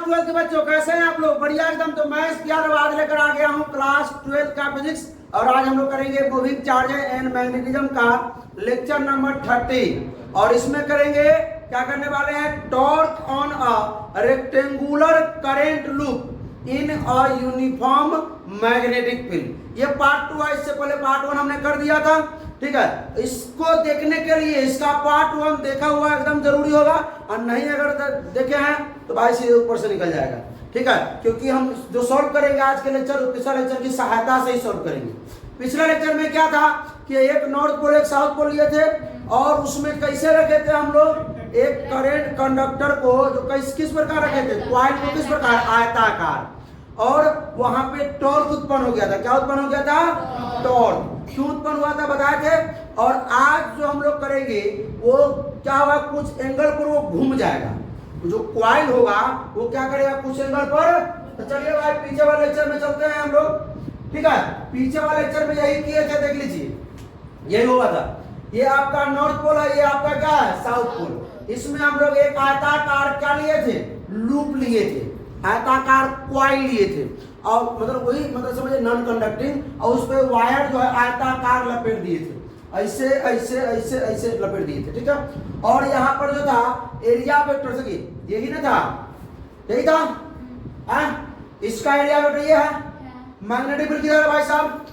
12th के बच्चों, कैसे हैं आप लोग? बढ़िया एकदम। तो मैं इस प्यार आवाज लेकर आ गया हूँ क्लास 12th का फिजिक्स, और आज हम लोग करेंगे मूविंग चार्जेस एंड मैग्नेटिज्म का लेक्चर नंबर 30। और इसमें करेंगे, क्या करने वाले हैं, torque on a rectangular current loop in a uniform magnetic field. ये पार्ट 2 है, इससे पहले पार्ट 1 हमने कर दिया था, ठीक है। इसको देखने के लिए इसका पार्ट 1 देखा हुआ एकदम जरूरी होगा, और नहीं अगर देखे हैं तो भाई सीधे ऊपर से निकल जाएगा, ठीक है। क्योंकि हम जो सॉल्व करेंगे आज के लेक्चर, पिछला लेक्चर की सहायता से ही सॉल्व करेंगे। पिछले लेक्चर में क्या था कि एक नॉर्थ पोल एक साउथ पोल लिए थे, और उसमें कैसे रखे थे हम लोग, एक करंट कंडक्टर को जो किस प्रकार रखे थे, कॉइल को किस प्रकार, आयताकार, और वहां पे टॉर्क उत्पन्न हो गया था। क्या उत्पन्न हो गया था? टॉर्क। क्यों उत्पन्न हुआ था बताए थे। और आज जो हम लोग करेंगे वो क्या होगा, कुछ एंगल पर वो घूम जाएगा, जो कॉइल होगा वो क्या करेगा, कुछ एंगल पर। तो चलिए भाई पीछे वाले लेक्चर में चलते हैं हम लोग, ठीक है। पीछे वाले लेक्चर में यही किए थे, देख लीजिए, यही हुआ था। ये आपका नॉर्थ पोल है, ये आपका क्या है, साउथ पोल। इसमें हम लोग एक आयताकार क्या लिए थे, लूप लिए थे, आयताकार कॉइल लिए थे, और मतलब वही मतलब समझिए नॉन कंडक्टिंग, और उस पर वायर जो है आयताकार लपेट दिए थे, ऐसे ऐसे ऐसे ऐसे लपेट दिए थे, ठीक है। और यहाँ पर जो था एरिया वेक्टर से, यही ना था, यही था, इसका एरिया वेक्टर ये है। मैग्नेटिक फील्ड किधर है भाई साहब,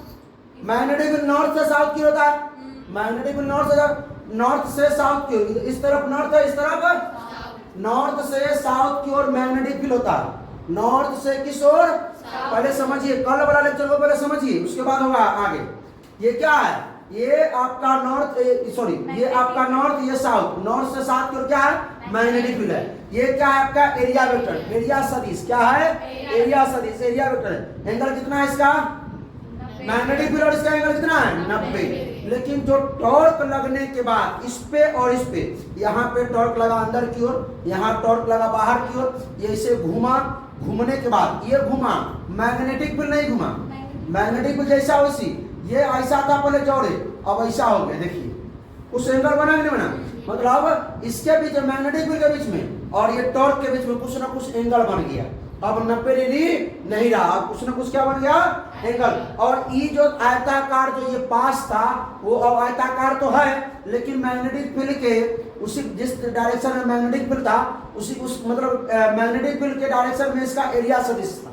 मैग्नेटिक फील्ड नॉर्थ से साउथ की होता है, मैग्नेटिक फील्ड नॉर्थ से साउथ की, इस तरफ नॉर्थ है, इस तरफ नॉर्थ से साउथ की ओर मैग्नेटिक फील्ड होता है। नॉर्थ से किस ओर, पहले समझिए, कल वाला लेक्चर को पहले समझिए, उसके बाद होगा आगे। ये क्या है, ये आपका नॉर्थ, सॉरी ये आपका नॉर्थ, ये साउथ, नॉर्थ से साउथ की ओर क्या है, मैग्नेटिक फील्ड है। ये क्या है आपका एरिया वेक्टर, एरिया सदिश, क्या है, एरिया सदिश, एरिया वेक्टर। एंगल कितना है इसका, मैग्नेटिक फील्ड, और इसका एंगल कितना है, 90। लेकिन जो टॉर्क लगने के बाद इस पे और इस पे, यहाँ पे टॉर्क लगा अंदर की ओर, यहाँ टॉर्क लगा बाहर की ओर, ये इसे घुमा, घूमने के बाद ये घुमा, मैग्नेटिक फील्ड नहीं घुमा, मैग्नेटिक फील्ड जैसा वैसी, ये ऐसा था पहले चौड़े, अब ऐसा हो गया, देखिए कुछ एंगल बना नहीं बना, मतलब इसके बीच मैग्नेटिक फील्ड के बीच में और ये टॉर्क के बीच में कुछ ना कुछ एंगल बन गया। अब 90 डिग्री नहीं रहा, अब कुछ ना कुछ क्या बन गया, एंगल। और ये जो आयताकार जो ये पास था, वो अब आयताकार तो है, लेकिन मैग्नेटिक फील्ड के उसी जिस डायरेक्शन में मैग्नेटिक फील्ड था, उसी उस मतलब मैग्नेटिक फील्ड के डायरेक्शन में इसका एरिया सदिश था,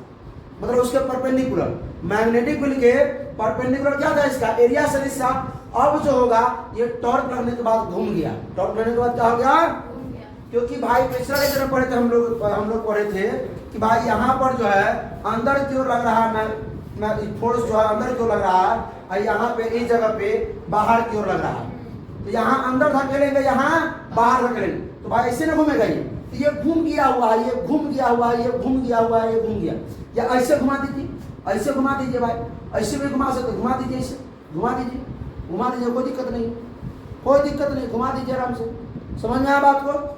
मतलब उसके परपेंडिकुलर, मैग्नेटिक फील्ड के परपेंडिकुलर क्या था, इसका एरिया सदिश था। अब जो होगा, ये टॉर्क लगने के बाद घूम गया, टॉर्क लगने के बाद क्या हो गया, क्योंकि भाई पिछला लेक्चर में पढ़े थे हम लोग पढ़े थे कि भाई यहाँ पर जो है अंदर की ओर लग रहा है, फोर्स जो है अंदर की ओर लग रहा है, और यहाँ पे इस जगह पे बाहर की ओर लग रहा है। तो यहाँ अंदर धकेलेंगे, यहाँ बाहर धकेलेंगे, तो भाई ऐसे ना घूमेगा ये, तो ये घूम गया हुआ है, ये घूम गया हुआ है, ये घूम गया हुआ है, ये घूम गया। या ऐसे घुमा दीजिए, ऐसे घुमा दीजिए भाई, ऐसे भी घुमा सकते, घुमा दीजिए, ऐसे घुमा दीजिए, घुमा दीजिए, कोई दिक्कत नहीं, कोई दिक्कत नहीं, घुमा दीजिए आराम से। समझ में आया बात को?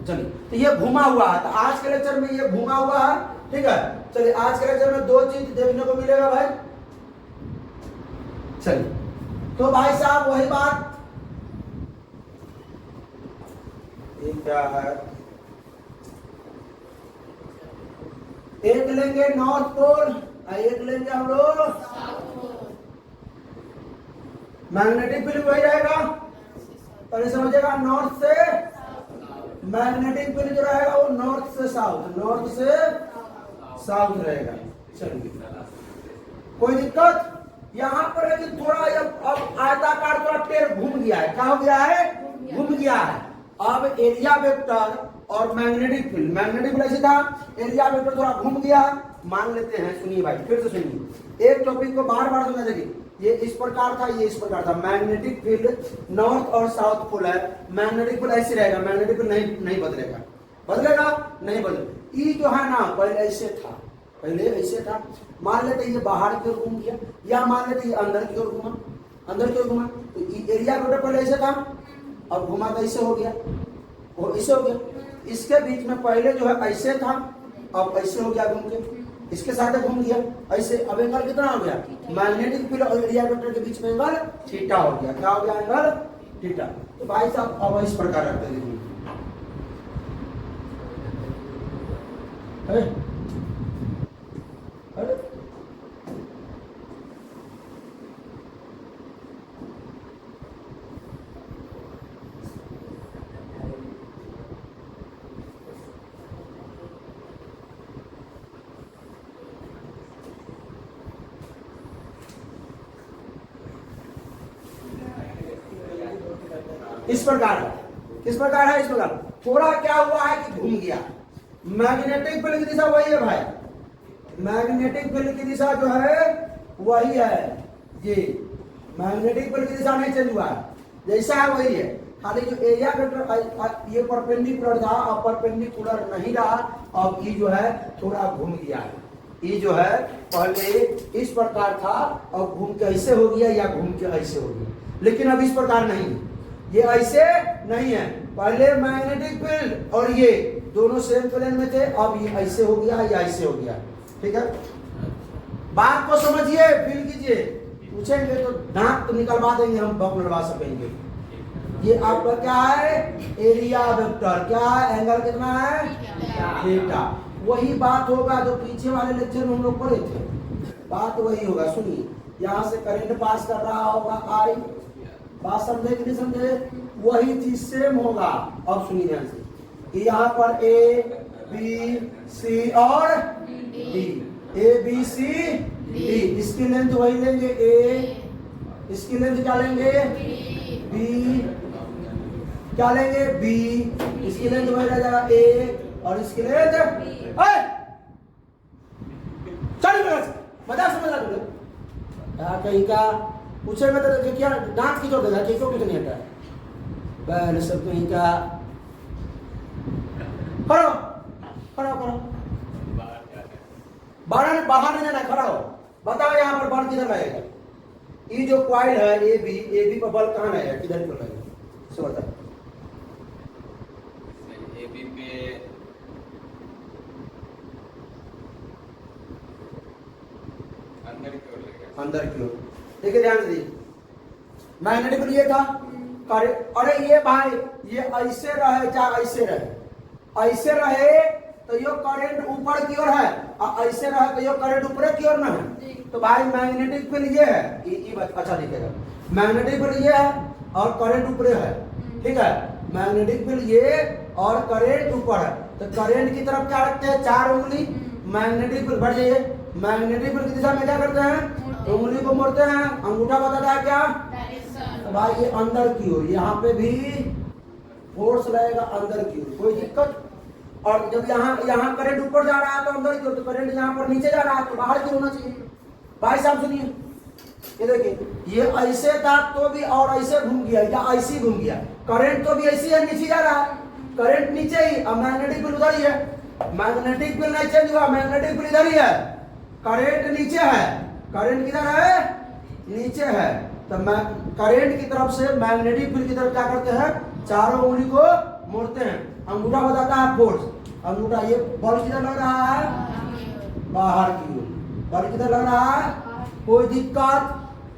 चलिए, तो ये घुमा हुआ है, तो आज के लेक्चर में ये घुमा हुआ है, ठीक है। चलिए आज के लेक्चर में दो चीज देखने को मिलेगा भाई। चलिए, तो भाई साहब वही बात, ये क्या है, एक लेंगे नॉर्थ पोल, एक लेंगे हम लोग, मैग्नेटिक फील्ड वही रहेगा, पहले समझिएगा, नॉर्थ से मैग्नेटिक फील्ड जो रहेगा वो नॉर्थ से साउथ, नॉर्थ से साउथ रहेगा। चलिए, कोई दिक्कत यहाँ पर, लेकिन थोड़ा अब आयताकार थोड़ा टेढ़ घूम गया है, क्या हो गया है, घूम गया है। अब एरिया वेक्टर और मैग्नेटिक फील्ड, मैग्नेटिक फील्ड ऐसे था, एरिया वेक्टर थोड़ा घूम गया, मान लेते हैं। सुनिए भाई, फिर से सुनिए, एक टॉपिक को बार बार सुना, देखिए ये इस प्रकार था, ये इस प्रकार था। मैग्नेटिक फील्ड नॉर्थ और साउथ पोल है, मैग्नेटिक फील्ड ऐसे रहेगा, मैग्नेटिक फील्ड नहीं बदलेगा, बदलेगा नहीं बदलेगा। ई जो है ना, पहले ऐसे था, पहले ऐसे था, मान लेते ये बाहर की ओर घूम गया, या मान लेते ये अंदर की ओर घुमा, अंदर की ओर घुमा, तो एरिया वेक्टर पहले ऐसे था, अब घुमा तो ऐसे हो गया, वो ऐसे हो गया। इसके बीच में पहले जो है ऐसे था, अब ऐसे हो गया घूम के, इसके साथ घूम गया ऐसे। अब एंगल कितना हो गया, मैग्नेटिक फील्ड और एरिया वेक्टर के बीच में एंगल थीटा हो गया, क्या हो गया, एंगल थीटा। तो भाई साहब अब इस प्रकार रखते हैं, अरे अरे इस प्रकार है, किस प्रकार है, इस प्रकार थोड़ा क्या हुआ है कि घूम गया। मैग्नेटिक फील्ड की दिशा वही है भाई, मैग्नेटिक फील्ड की दिशा जो है वही है, ये मैग्नेटिक फील्ड की दिशा नहीं चेंज हुआ है, जैसा है वही है, खाली जो एरिया वेक्टर ये परपेंडिकुलर था अब परपेंडिकुलर नहीं रहा, अब ये जो है थोड़ा घूम गया है, ये जो है पहले इस प्रकार था और घूम के ऐसे हो गया या घूम के ऐसे हो गया, लेकिन अब इस प्रकार नहीं है, ये ऐसे नहीं है, पहले मैग्नेटिक फील्ड और ये दोनों सेम प्लेन में थे, अब ये ऐसे हो गया या ऐसे हो गया। ठीक है, बात को समझिए, फील कीजिए, पूछेंगे तो दांत तो निकलवा देंगे हम, बम लड़वा सकेंगे। ये आपका क्या है, एरिया वेक्टर, क्या है, एंगल कितना है, थीटा। वही बात होगा जो पीछे वाले लेक्चर में हम लोग पढ़े थे, बात वही होगा। सुनिए, यहाँ से करंट पास कर रहा होगा आई, बात समझे कि नहीं समझे, वही चीज सेम होगा। अब सुनिए ध्यान से, यहाँ पर ए बी सी और D, A B C D, इसकी लेंथ वही लेंगे ए, इसकी लेंथ क्या लेंगे बी, क्या लेंगे बी, इसकी लेंथ वही रह जाएगा ए और इसकी लेंथ मजाक समझ रहा तुमने, कहीं का पूछेगा तो क्या दांत की जोड़ देगा, क्यों कुछ नहीं हटा बैल सब कहीं का, खड़ो खड़ो खड़ो, बाहर नहीं जाना, खड़ा हो, बताओ यहाँ पर बल किधर लगेगा, ये जो क्वाइल है ए बी पर बल कहाँ लगेगा, किधर पर लगेगा, सो बताओ। ए बी पे अंदर की ओर लगेगा, अंदर की ओर। देखिए ध्यान से, मैग्नेटिक फील्ड ये था, अरे ये भाई ये ऐसे रहे चाहे ऐसे रहे, ऐसे रहे तो ये करंट ऊपर की ओर है और ऐसे रहे तो ये करंट ऊपर की ओर ना है, तो भाई मैग्नेटिक फील्ड ये है, ये अच्छा दिखेगा, मैग्नेटिक फील्ड ये है और करंट ऊपर है। ठीक है, मैग्नेटिक फील्ड ये और करंट ऊपर है, तो करंट की तरफ क्या रखते हैं, 4 उंगली, मैग्नेटिक फील्ड बढ़ जाइए, मैग्नेटिक फील्ड की दिशा में क्या करते हैं, उंगली को मोड़ते हैं, अंगूठा बताता है क्या, तो भाई ये अंदर की ओर, यहाँ पे भी फोर्स रहेगा अंदर की ओर, कोई दिक्कत। और जब यहाँ करंट ऊपर जा रहा है तो अंदर की ओर, तो करंट यहाँ पर नीचे जा रहा है तो बाहर की होना चाहिए। भाई साहब सुनिए, ये देखिए ये ऐसे था तो भी और ऐसे घूम गया या ऐसे घूम गया, करंट तो भी ऐसे है, नीचे जा रहा है, करंट नीचे ही, अब मैग्नेटिक फील्ड उधर ही है, मैग्नेटिक फील्ड नहीं चेंज हुआ, मैग्नेटिक फील्ड इधर ही है, करंट नीचे है, करंट किधर है, नीचे है, तो करंट की तरफ से मैग्नेटिक फील्ड की तरफ क्या करते हैं, चारों उंगली को मोड़ते हैं, अंगूठा बताता है फोर्स, अंगूठा ये बल किधर लग रहा है, बाहर की ओर, बल किधर लग रहा है, कोई दिक्कत।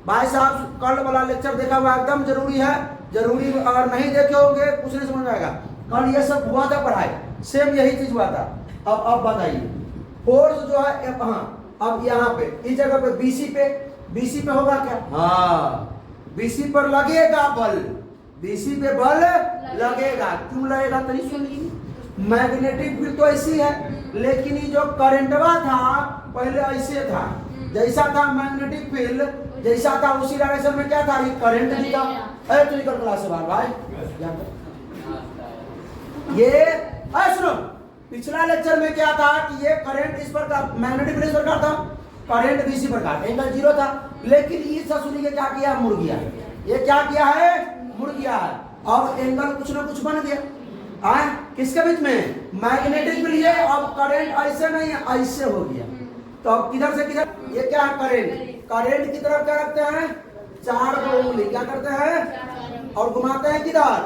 भाई साहब कल वाला लेक्चर देखा हुआ एकदम जरूरी है, जरूरी, अगर नहीं देखे होंगे कुछ नहीं समझ में आएगा, कल ये सब हुआ था पढ़ाई, सेम यही चीज हुआ था। अब बताइए फोर्स जो है, हाँ अब यहाँ पे इस जगह पे बीसी पे होगा क्या, हाँ बीसी पर लगेगा बल, बीसी पे बल लगेगा, क्यों लगेगा तो नहीं सुनिए, मैग्नेटिक फील्ड तो ऐसी है, लेकिन ये जो करंटवा था पहले ऐसे था, जैसा था मैग्नेटिक फील्ड जैसा था उसी डायरेक्शन में क्या था, ये करंट नहीं था। अरे तू निकल क्लास से बाहर भाई, ये सुनो, पिछला लेक्चर में क्या था कि ये करंट इस प्रकार, मैग्नेटिक फील्ड इस प्रकार था, करंट भी इसी प्रकार, एंगल 0 था, लेकिन ये ससुरी के क्या किया, मुड़ गया, ये क्या किया है, मुड़ गया है, और एंगल कुछ ना कुछ बन गया, किसके बीच में, मैग्नेटिक फील्ड ये, अब करंट ऐसे नहीं है ऐसे हो गया, तो अब किधर से किधर, ये क्या है करंट, करंट की तरफ क्या रखते हैं, 4 उंगली क्या करते हैं और घुमाते हैं किधर,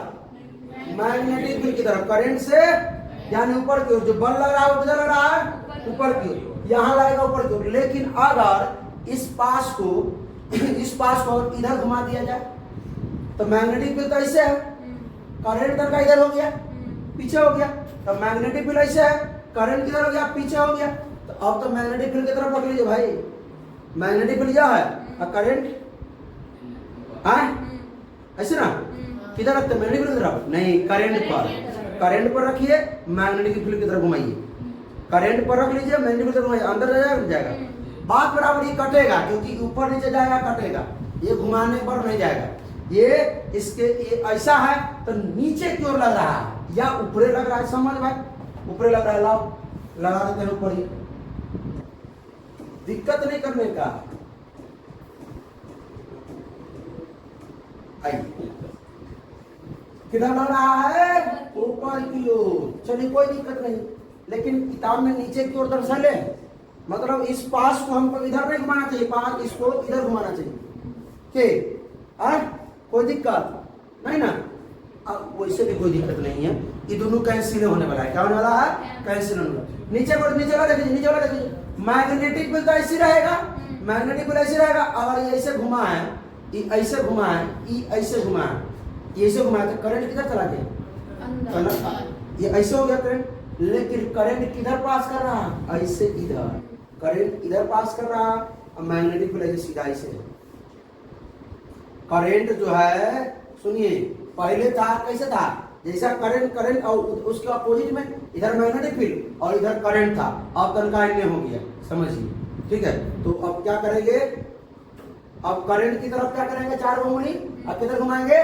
मैग्नेटिक फील्ड की तरफ, करंट से यानी ऊपर की ओर, जो बल लग रहा है वो किधर लग रहा है, ऊपर की ओर, यहाँ लगेगा ऊपर की ओर, लेकिन अगर इस पास को इधर घुमा दिया जाए तो मैग्नेटिक फील्ड तो ऐसे है, करंट का इधर हो गया, पीछे हो गया, तो मैग्नेटिक फील्ड ऐसे है, करंट किधर हो गया, पीछे हो गया। तो अब तो मैग्नेटिक फील्ड की तरफ रख लीजिए भाई, मैग्नेटिक फील्ड क्या है और करंट ऐसे ना, किधर रखते मैग्नेटिक फील्ड की तरफ नहीं, करंट पर रखिए, मैग्नेटिक फील्ड की तरफ घुमाइए, करंट पर रख लीजिए, मैग्नेटिक फील्ड की तरफ घुमाइए, अंदर जाएगा जाएगा, बात बराबर। ये कटेगा क्योंकि ऊपर नीचे जाएगा कटेगा, ये घुमाने पर नहीं जाएगा। ये इसके ये ऐसा है तो नीचे की ओर लग रहा है या ऊपरे लग रहा है, समझ भाई, ऊपरे लग रहा है, लाओ लगा देते हैं ऊपर ही, दिक्कत नहीं करने का। किधर लग रहा है, ऊपर की ओर, चलिए कोई दिक्कत नहीं, लेकिन किताब में नीचे की ओर दर्शाए, मतलब इस पास को हमको इधर नहीं घुमाना चाहिए, पास इसको इधर घुमाना चाहिए, ठीक, कोई दिक्कत नहीं ना। अब वैसे भी कोई दिक्कत नहीं है, ये दोनों कैंसिल होने वाला है, क्या होने वाला है, कैंसिल होने वाला है। नीचे वाला देखिए, नीचे वाला देखिए, मैग्नेटिक फील्ड तो ऐसे रहेगा, मैग्नेटिक फील्ड ऐसे रहेगा, अगर ये ऐसे घुमा है, ये ऐसे घुमा है, ये ऐसे घुमा है, ये ऐसे घुमा है, तो करंट किधर चला गया, ये ऐसे हो गया करंट, लेकिन करंट किधर पास कर रहा है, ऐसे इधर, करंट इधर पास कर रहा है, और मैग्नेटिक फील्ड ऐसे सीधा ऐसे। करंट जो है सुनिए, पहले था कैसे था, जैसा करंट और उसके अपोजिट में इधर मैग्नेटिक फील्ड और इधर करंट था, अब तनकान्य हो गया, समझिए, ठीक है। तो अब क्या करेंगे, अब करंट की तरफ क्या करेंगे, 4 उंगली, अब किधर घुमाएंगे,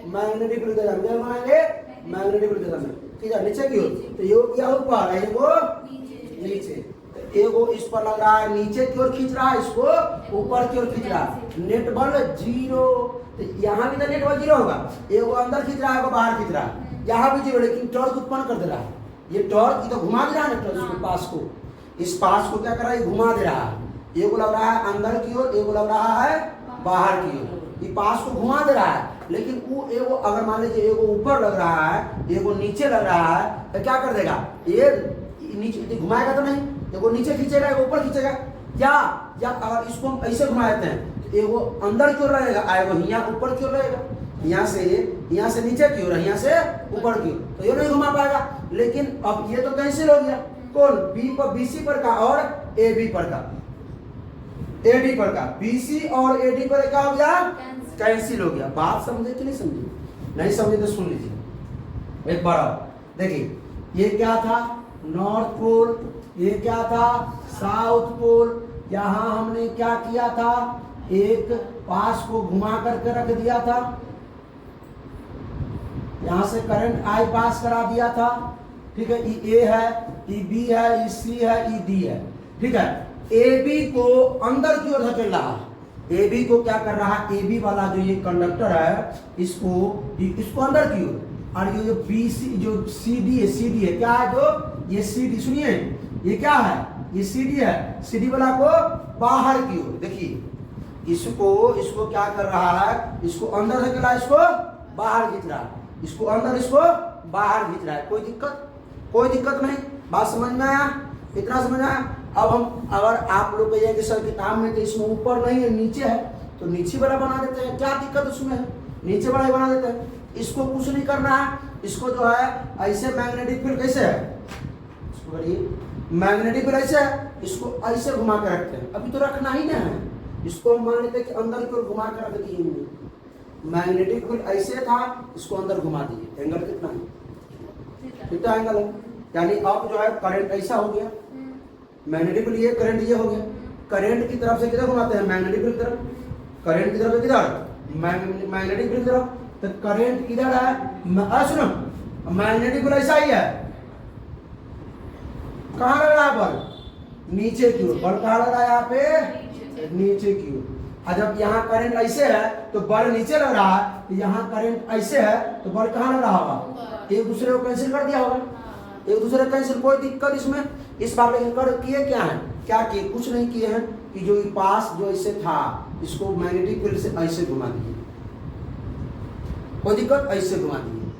मैग्नेटिक फील्ड की तरफ घुमाएंगे, मैग्नेटिक फील्ड की तरफ, ठीक है, नीचे की ओर, तो ये क्या ऊपर है, वो नीचे, एगो इस पर लग रहा है, नीचे की ओर खींच रहा है, इसको ऊपर की ओर खींच रहा है, नेट बल 0, तो यहाँ भी तो नेट बल 0 होगा, एगो अंदर खींच रहा है, एगो बाहर खींच रहा है, यहाँ भी 0, लेकिन टॉर्क उत्पन्न कर दे रहा है, ये टॉर्क तो घुमा दे रहा है ना, पास को, इस पास को क्या कर रहा है, घुमा दे रहा है, एगो लग रहा है अंदर की ओर, एगो लग रहा है बाहर की ओर, ये पास को घुमा दे रहा है, लेकिन वो एगो अगर मान लीजिए एगो ऊपर लग रहा है, एगो नीचे लग रहा है, तो क्या कर देगा, ये नीचे घुमाएगा तो नहीं, एगो नीचे खींचेगा, एगो ऊपर खींचेगा, या अगर इसको हम ऐसे घुमा देते हैं, एगो अंदर की ओर रहेगा, एगो यहाँ ऊपर की ओर रहेगा, यहाँ से नीचे की ओर, यहाँ से ऊपर की ओर, तो ये नहीं घुमा पाएगा। लेकिन अब ये तो कैंसिल हो गया, कौन, बी पर BC पर का और AB पर का, AD पर का, BC और AD पर क्या हो गया, कैंसिल हो गया। बात समझे कि नहीं समझे, नहीं समझे तो सुन लीजिए एक बार और देखिए, ये क्या था, नॉर्थ पोल, ये क्या था, साउथ पोल, यहाँ हमने क्या किया था, एक पास को घुमा करके रख दिया था, यहाँ से करंट I पास करा दिया था, ठीक है, ये A है, ये B है, ये C है, ये D है, ठीक है। AB को अंदर की ओर धकेल रहा है, AB को क्या कर रहा है, AB वाला जो ये कंडक्टर है, इसको अंदर की ओर, और ये जो BC जो CD है, क्या है, जो ये CD, सुनिए ये क्या है, ये CD है, CD वाला को बाहर की ओर, देखिए इसको क्या कर रहा है, इसको अंदर धकेला, इसको बाहर खींच रहा है, इसको अंदर, इसको बाहर खींच रहा है, कोई दिक्कत नहीं, बात समझ में आया, इतना समझ आया। अब हम अगर आप लोग कहिए कि सर किताब में तो इसमें ऊपर नहीं है नीचे है, तो नीचे वाला बना देते हैं, क्या दिक्कत उसमें है, नीचे वाला ही बना देते हैं, इसको कुछ नहीं करना है, इसको जो है ऐसे मैग्नेटिक फील्ड कैसे है, इसको करिए, मैग्नेटिक फील्ड ऐसे है, इसको ऐसे घुमा के रखते हैं, अभी तो रखना ही ना है, इसको हम मान लेते हैं कि अंदर की ओर घुमा कर रख दिए, मैग्नेटिक फील्ड ऐसे था, इसको अंदर घुमा दिए, एंगल कितना है, कितना एंगल है, यानी अब जो है करंट ऐसा हो गया, मैग्नेटिक फील्ड ये, करंट ये हो गया, करंट की तरफ से किधर घुमाते हैं, मैग्नेटिक फील्ड की तरफ, करंट की तरफ से किधर, मैग्नेटिक फील्ड की तरफ, तो करंट किधर है, सुनो, मैग्नेटिक फील्ड ऐसा ही है, कहाँ लग रहा है बल, नीचे की ओर, बल कहाँ लग रहा है, यहाँ पे नीचे की ओर, और जब यहाँ करंट ऐसे है तो बल नीचे लग रहा है, तो यहाँ करंट ऐसे है तो बल कहाँ लग रहा होगा, एक दूसरे को कैंसिल कर दिया होगा, एक दूसरे कैंसिल, कोई दिक्कत इसमें, इस बार लेकिन कर किए क्या है, क्या किए, कुछ नहीं किए हैं, कि जो पास जो ऐसे था इसको मैग्नेटिक फील्ड से ऐसे घुमा दिए, कोई दिक्कत, ऐसे घुमा दिए,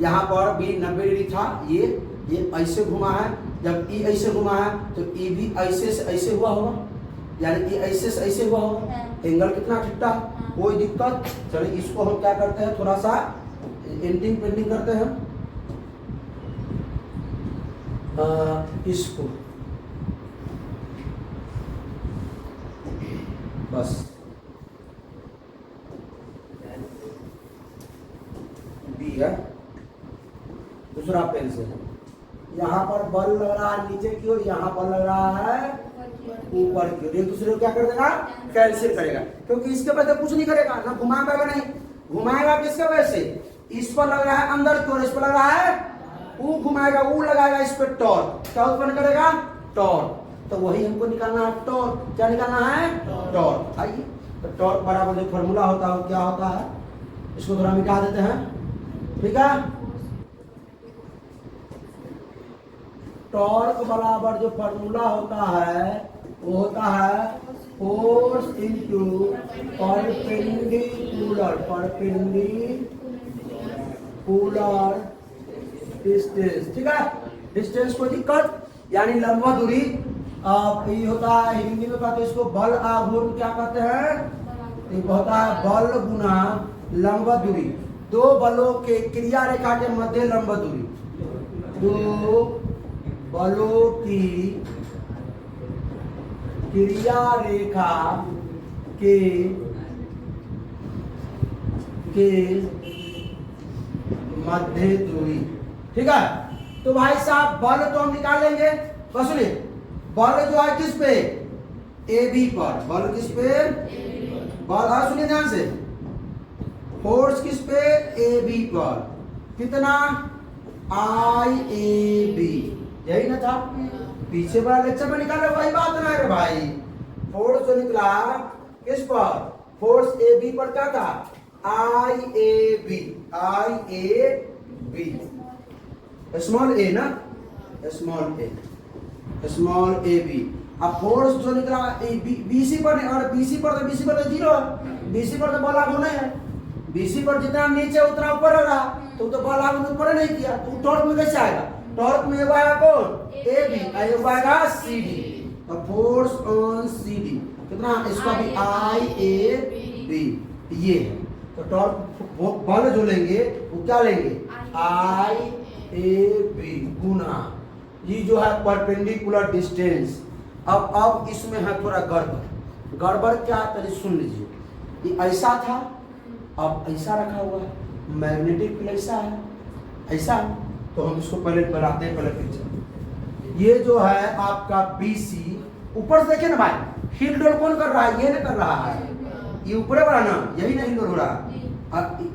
यहाँ पर भी 90 डिग्री था, ये ऐसे घुमा है, जब E ऐसे घुमा है तो E भी ऐसे से ऐसे हुआ होगा, यानी E ऐसे से ऐसे हुआ होगा, एंगल कितना ठीक था, कोई दिक्कत। चलिए इसको हम क्या करते हैं, थोड़ा सा एंटिंग पेंटिंग करते हैं, इसको बस बी है। दूसरा पेन से यहाँ पर बल लग रहा है नीचे की ओर, यहाँ पर लग रहा है ऊपर की ओर। एक दूसरे को क्या कर देगा, कैंसिल करेगा, क्योंकि इसके वजह से कुछ नहीं करेगा ना, घुमाएगा नहीं, घुमाएगा किसके वजह से, इस पर लग रहा है अंदर की ओर, इस पर लग रहा है ऊ, घुमाएगा ऊ, लगाएगा इस पर टॉर्क, क्या उत्पन्न करेगा, टॉर्क। तो वही हमको निकालना है टॉर्क। क्या निकालना है, टॉर्क। आइए, तो टॉर्क बराबर जो फॉर्मूला होता है वो क्या होता है, इसको थोड़ा मिटा देते हैं, ठीक है। टॉर्क बराबर जो फॉर्मूला होता है वो होता है फोर्स इनटू परपेंडिकुलर डिस्टेंस, ठीक है। डिस्टेंस को दिक्कत यानी लंबा दूरी, ये होता है हिंदी में कहते हैं इसको बल आघूर्ण, क्या कहते हैं, ये होता है बल गुना लंबा दूरी। दो बलों के क्रिया रेखा के मध्य लंबा दूरी, दो बलों की क्रिया रेखा के मध्य दूरी, ठीक है। तो भाई साहब बल तो हम निकालेंगे, बस सुनिए, बल जो है किस पे, ए बी पर, बल किस पे, बल है, सुनिए ध्यान से, फोर्स किस पे, ए बी पर, कितना, आई ए बी, यही ना था पीछे वाला लेक्चर में निकाले, वही बात ना है भाई। फोर्स जो निकला किस पर, फोर्स ए बी पर क्या था, I A B, I A B, small A ना, स्मॉल ए बी। अब फोर्स जो निकला बीसी पर, और बीसी पर तो जीरो, बीसी पर तो बल लागू नहीं है, बीसी पर जितना नीचे उतना ऊपर हो रहा, तो बल लागू ऊपर नहीं किया, तो टॉर्क में कैसे आएगा, टॉर्क में आएगा कौन, ए बी, आएगा सी डी, तो फोर्स ऑन सी डी कितना, इसका भी आई ए बी, ये है। तो टॉर्क बल जो लेंगे वो क्या लेंगे, आई ए बी गुना, ये जो है परपेंडिकुलर डिस्टेंस। अब इसमें है थोड़ा गड़बड़ क्या, पहले सुन लीजिए, ये ऐसा था, अब ऐसा रखा हुआ है, मैग्नेटिक फील्ड ऐसा है, ऐसा, तो हम इसको पहले बनाते हैं, पहले पिक्चर। ये जो है आपका BC, ऊपर से देखिए ना भाई, हील रोल कौन कर रहा है, ये नहीं कर रहा है, ये ऊपर वाला ना, यही नहीं रोल हो रहा,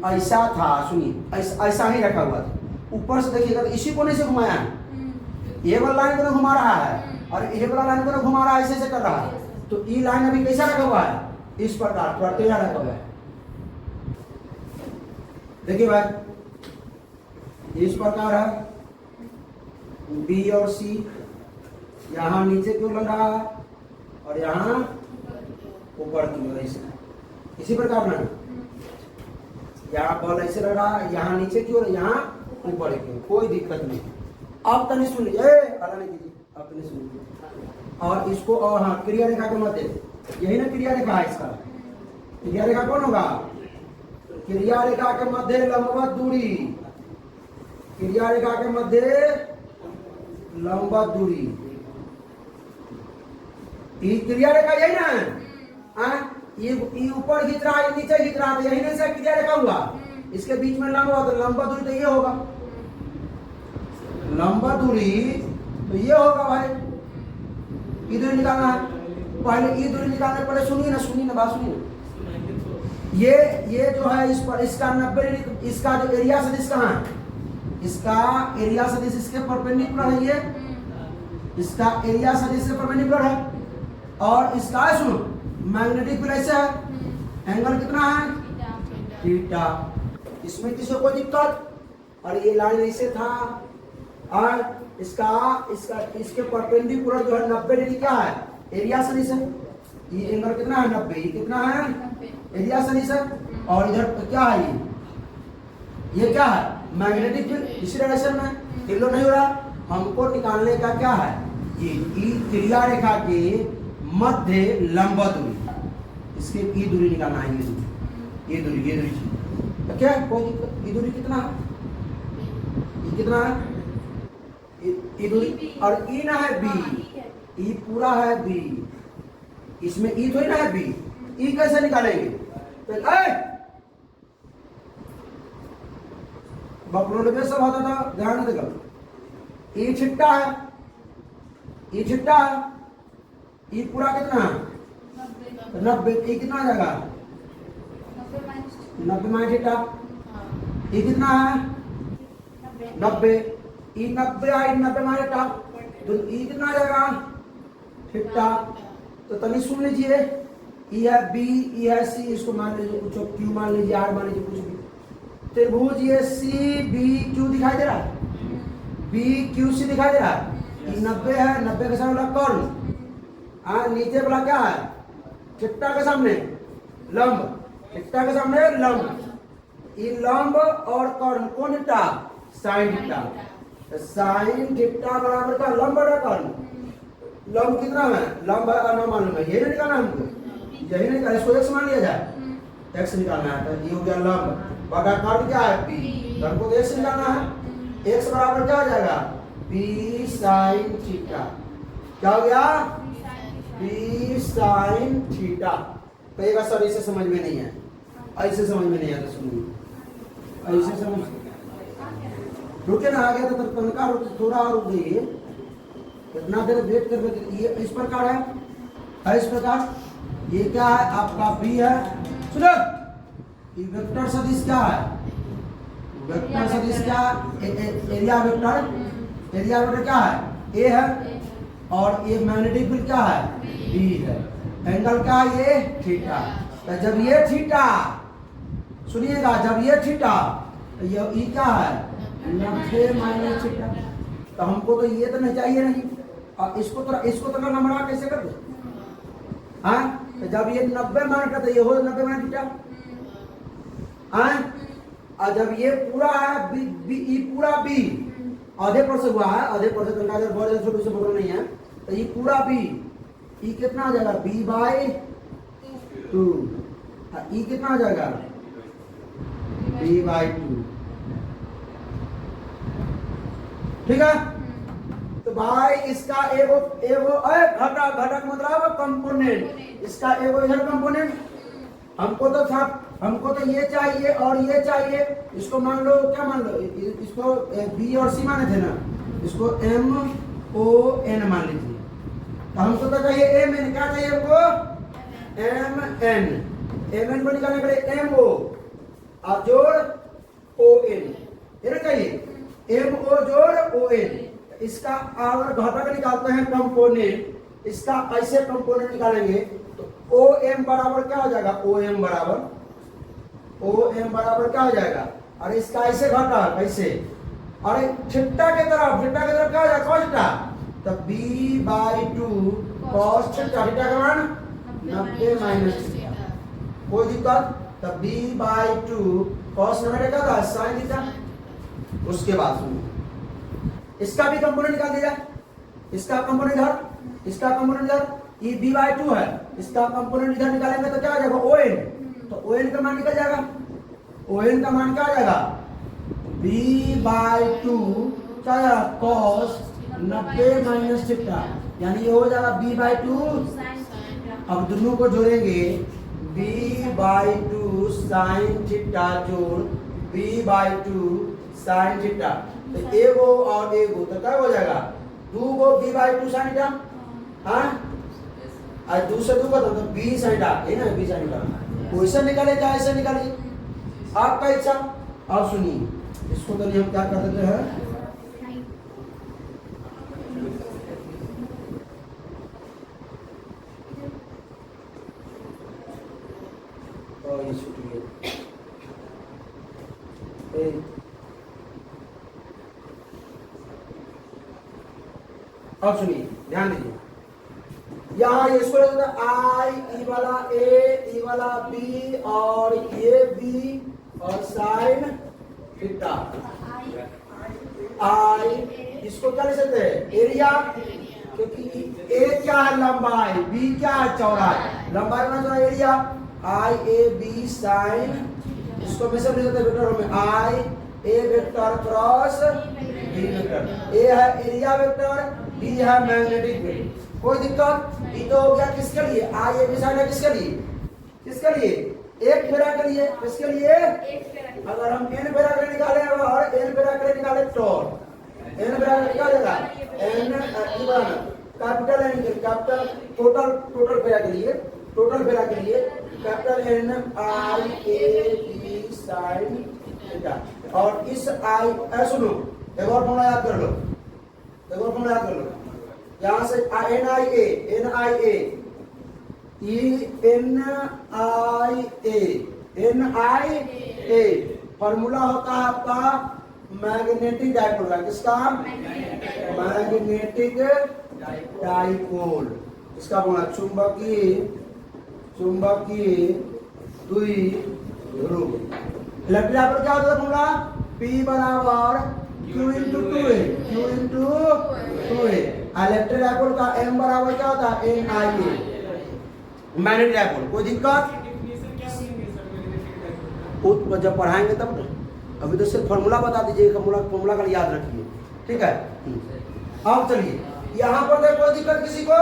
ऐसा था, सुनिए ऐसा ही रखा हुआ था, ऊपर से देखिएगा तो इसी कोने से घुमाया है, ये वाला लाइन को घुमा रहा है और ये वाला लाइन को घुमा रहा है, ऐसे कर रहा है, तो ये लाइन अभी कैसा रखा हुआ है, इस प्रकार थोड़ा टेढ़ा रखा हुआ है। देखिए भाई, इस प्रकार है बी और सी, यहाँ नीचे क्यों लग रहा है और यहाँ ऊपर क्यों, ऐसे इसी प्रकार ना, यहाँ बल ऐसे लग रहा है, यहाँ नीचे क्यों, यहाँ ऊपर क्यों, कोई दिक्कत नहीं। अब तनी सुन लीजिए, नहीं कीजिए, अब तनी सुन लीजिए, और इसको, और हाँ, क्रिया रेखा के मध्य, यही ना क्रिया रेखा है, इसका क्रिया रेखा कौन होगा, क्रिया रेखा के मध्य लंबवत दूरी, क्रिया रेखा के मध्य लंबवत दूरी, ये क्रिया रेखा यही ना है, ये ऊपर खींच रहा है, नीचे खींच रहा है, यही नहीं से क्रिया रेखा हुआ, इसके बीच में लंबवत, तो लंबवत दूरी तो ये होगा, लंबवत दूरी तो ये होगा भाई, ये दूरी निकालना है, पहले ये दूरी निकालने, पहले सुनिए ना बात सुनिए, ये जो है इस पर, इसका 90, इसका जो एरिया सदिश कहाँ है, इसका एरिया सदिश इसके परपेंडिकुलर है, ये इसका एरिया सदिश से परपेंडिकुलर है, और इसका सुनो मैग्नेटिक फील्ड ऐसे है, एंगल कितना है, थीटा, इसमें किसी कोई दिक्कत, और ये लाइन ऐसे था, और इसके परपेंडिकुलर जो है 90 डिग्री क्या है, एरिया सदिश है, ये एंगल कितना है 90, ये कितना है एरिया सदिश है, और इधर क्या है, ये क्या है मैग्नेटिक फील्ड, इसी डायरेक्शन में हिलो नहीं हो रहा, हमको निकालने का क्या है, ये क्रिया रेखा के मध्य लंबा दूरी, इसके ये दूरी निकालना है, ये दूरी तो क्या कोई दिक्कत, ये दूरी कितना है, ये कितना है, और ई ना है बी, ई पूरा है बी, इसमें ई थोड़ी ना है बी, ई कैसे निकालेंगे? तो बकलोड में सब होता था, ध्यान देगा। ई छिट्टा है, ई छिट्टा है, ई पूरा कितना है 90, ई कितना आ जाएगा 90 माइनस छिट्टा, ई कितना है 90, ई 90 आई 90 माइनस छिट्टा, तो ई कितना आ जाएगा छिट्टा। तो तभी सुन लीजिए, ई है बी, ई है सी, इसको मान लीजिए कुछ क्यू मान लीजिए, आर मान लीजिए, कुछ भी। त्रिभुज ये सी बी क्यू दिखाई दे रहा है, बी क्यू सी दिखाई दे रहा है, 90 है, 90 के सामने कौन नीचे वाला क्या है छिट्टा के सामने लंब, छिट्टा के सामने लंब, ये लंब और कौन कौन छिट्टा साइन छिट्टा, तो साइन छिट्टा बराबर का लंब बटा कौन, लंब कितना है लंब है मालूम है, यही निकालना हमको, यही निकाल, इसको एक्स मान लिया जाए, एक्स निकालना है, तो ये हो गया लंब बटा कर्ण क्या है पी, कर्ण को एक्स निकालना है, एक्स बराबर क्या हो जाएगा पी साइन थीटा, क्या हो गया पी साइन थीटा। कहेगा सर इसे समझ में नहीं है, ऐसे समझ में नहीं आता, सुनिए ऐसे समझ, रुके ना, आ गया तो तनका थोड़ा और रुक जाइए, इतना देर वेट करके, ये इस प्रकार है इस प्रकार, ये क्या है आपका बी है, सुनो ये वेक्टर सदिश क्या है, वेक्टर सदिश क्या, एरिया वेक्टर, एरिया वेक्टर क्या है ए है, और ये मैग्नेटिक फील्ड क्या है बी है, एंगल क्या है ये थीटा, तो जब ये थीटा, सुनिएगा जब ये थीटा, ये ई क्या है 90 माइनस थीटा, तो हमको तो ये तो नहीं चाहिए नहीं, और इसको तो नंबर कैसे कर दे, हाँ तो जब ये 90 माइनस का, तो ये हो 90 माइनस थीटा, और जब ये पूरा है बी पूरा बी आधे पर से हुआ है, आधे पर से बहुत ज्यादा छोटे से बोल नहीं है, तो ये पूरा बी, ई कितना आ जाएगा बी बाई 2, ई कितना आ जाएगा बी बाई 2, ठीक है। तो भाई इसका एगो घटक मतलब कंपोनेंट, इसका एगो इधर कंपोनेंट, हमको तो ये चाहिए और ये चाहिए, इसको मान लो क्या मान लो, इसको बी और सी माने थे ना, इसको एम ओ एन मान लीजिए, तो हमको तो चाहिए एम एन, क्या चाहिए हमको एम एन को निकालने के लिए एम ओ और जोड़ ओ एन, ये चाहिए एम ओ जोड़ ओ एन, इसका अगर घटक निकालते हैं कंपोनेंट, इसका ऐसे कंपोनेंट निकालेंगे तो ओ एम बराबर क्या हो जाएगा, ओ एम बराबर क्या हो जाएगा, और इसका ऐसे घटक ऐसे, और थीटा के तरफ क्या हो जाएगा cos थीटा, तो b by 2 cos theta, theta का मान 90 माइनस थीटा, कोई दिक्कत, तो b बाई 2 cos 90 क्या था sin थीटा। उसके बाद सुनिए, इसका भी कंपोनेंट निकाल दिया, इसका कंपोनेंट इधर, इसका कंपोनेंट इधर, ये b बाई 2 है, इसका कंपोनेंट इधर निकालेंगे तो क्या आ जाएगा ओ एन, तो ओ एन का मान निकल जाएगा, ओ एन का मान क्या आ जाएगा b बाई 2 क्या आएगा cos 90 माइनस थीटा, यानी ये हो जाएगा b बाई 2, अब दोनों को जोड़ेंगे b बाई 2 साइन थीटा जोड़ b बाई 2 साइन थीटा, तो एगो और एगो तो क्या हो जाएगा 2 गो b बाई 2 साइन थीटा, हाँ आज 2 से 2 का तो b साइन थीटा है ना, b साइन थीटा वैसे निकाले चाहे ऐसे निकालिए, आपका इच्छा। अब सुनिए इसको तो हम क्या कर देते हैं, अब सुनिए ध्यान दीजिए, यहाँ इसको आई ई वाला ए ई वाला बी और ये बी और साइन थीटा, आई इसको क्या लिख सकते हैं एरिया, क्योंकि ए क्या है लंबाई, बी क्या है चौड़ाई, लंबाई में जो area, I A B sine, इसको वैसे लिख सकते हैं वेक्टर में I A vector cross B vector. A है एरिया वेक्टर, बी है मैग्नेटिक फील्ड। कोई दिक्कत? ये तो हो गया किसके लिए? आई ए बी साइन है किसके लिए? किसके लिए? एक फेरा के लिए। किसके लिए? अगर हम एन फेरा के निकाले और एन फेरा के निकाले तो एन फेरा के निकालेगा एन कैपिटल एन के कैपिटल टोटल फेरा के लिए, टोटल फेरा के लिए capital N I A B sine theta. और इस आई सुनो एक और फॉर्मूला याद कर लो, एक और फॉर्मूला याद कर लो। यहां से एन आई ए फॉर्मूला होता है आपका मैग्नेटिक डाइपोल का। किसका? Magnetic dipole. इसका बोला चुंबकीय द्विध्रुव। इलेक्ट्रिक डाइपोल क्या होता है फॉर्मूला? P बराबर Q into 2A, Q into 2A। Electric dipole का M बराबर क्या होता है? NIA। Magnetic dipole. कोई दिक्कत? जब पढ़ाएंगे तब, अभी तो सिर्फ फॉर्मूला बता दीजिए, फॉर्मूला का याद रखिए, ठीक है। अब चलिए यहाँ पर देखो, कोई दिक्कत किसी को?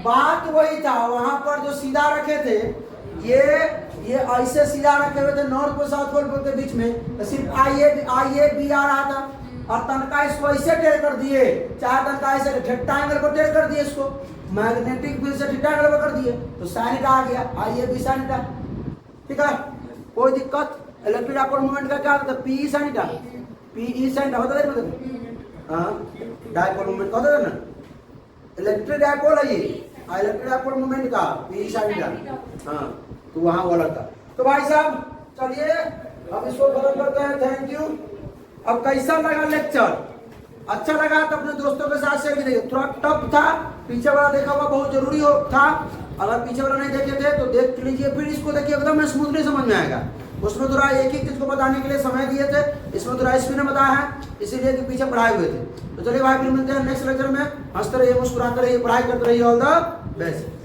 बात वही था, वहां पर जो सीधा रखे थे ये ऐसे सीधा रखे हुए थे नॉर्थ पोल साउथ पोल के बीच में, तो सिर्फ आई ए बी आ रहा था और तनका इसको ऐसे टेढ़ कर दिए, चाहे तनका ऐसे थीटा एंगल को टेढ़ कर दिए, इसको मैग्नेटिक फील्ड से थीटा एंगल कर दिए तो साइन थीटा आ गया, आई ए बी साइन थीटा, ठीक है। कोई दिक्कत? इलेक्ट्रिक डाइपोल मोमेंट का क्या होता है? P E sine theta, P E sine होता है मतलब, हाँ डाइपोल मोमेंट होता है ना, इलेक्ट्रिक डाइपोल है ये, इलेक्ट्रिक डाइपोल मोमेंट का पी ई साइन थीटा, हाँ तो वहां वो लगता। तो भाई साहब चलिए अब इसको खत्म करते हैं। Thank you. अब कैसा लगा लेक्चर? अच्छा लगा तो अपने दोस्तों के साथ शेयर कीजिए। थोड़ा टफ था, पीछे वाला देखा हुआ बहुत जरूरी था, अगर पीछे वाला नहीं देखे थे तो देख लीजिए, फिर इसको देखिए, एकदम स्मूथली समझ में आएगा। उसमें थोड़ा एक चीज को बताने के लिए समय दिए थे, इसमें थोड़ा स्पीड में बताया है, इसीलिए कि पीछे पढ़ाए हुए थे। तो चलिए भाई फिर मिलते हैं नेक्स्ट लेक्चर में। हंसते रहिए, मुस्कुराते रहिए, पढ़ाई करते रहिए। All the best.